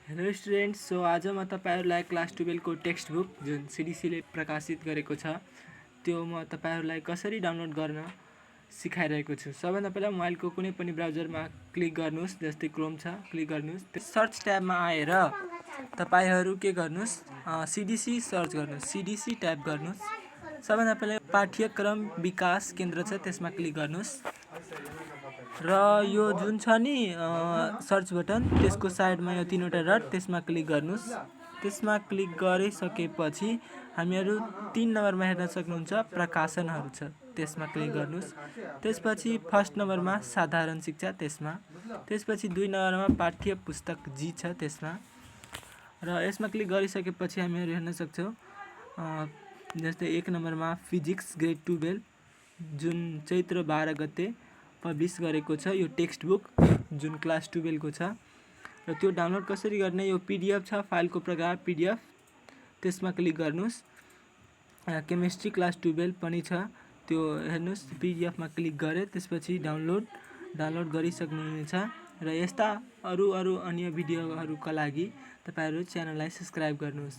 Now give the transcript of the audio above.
Hello students, so आज म तपाईहरुलाई क्लास 12 को टेक्स्ट बुक जुन सीडीसीले प्रकाशित गरेको छ त्यो म तपाईहरुलाई कसरी डाउनलोड गर्न सिकाइरहेको छु। सबैभन्दा पहिला मोबाइलको कुनै पनि ब्राउजरमा क्लिक गर्नुस्, जस्तै क्रोम छ, क्लिक गर्नुस्। सर्च ट्याबमा आएर तपाईहरु के गर्नुस्, सीडीसी सर्च गर्नुस्, सीडीसी टाइप गर्नुस्। सबैभन्दा पहिला पाठ्यक्रम विकास केन्द्र छ त्यसमा क्लिक गर्नुस् र यो जुन छ नि सर्च बटन त्यसको साइडमा यो तीनवटा डट त्यसमा क्लिक गर्नुस्। त्यसमा क्लिक गरिसकेपछि हामीहरु 3 नम्बरमा हेर्न सक्नुहुन्छ प्रकाशनहरु छ त्यसमा क्लिक गर्नुस्। त्यसपछि फर्स्ट नम्बरमा साधारण शिक्षा त्यसमा, त्यसपछि 2 नम्बरमा पाठ्य पुस्तक जी छ त्यसमा र यसमा क्लिक गरिसकेपछि हामीहरु हेर्न सक्छौं जस्तै 1 नम्बरमा फिजिक्स ग्रेड 12 जुन चैत्र 12 गते पब्लिश गरेको छ यो टेक्स्ट बुक जुन क्लास 12 को छ र त्यो डाउनलोड कसरी गर्ने, यो पीडीएफ छ, फाइलको प्रकार पीडीएफ त्यसमा क्लिक गर्नुस्। केमिस्ट्री क्लास 12 पनि छ त्यो हेर्नुस्, पीडीएफ मा क्लिक गरे त्यसपछि डाउनलोड गरिसक्नुहुनेछ र यस्ता अरु अन्य भिडियोहरुका लागि तपाईहरु च्यानललाई सब्स्क्राइब गर्नुस्।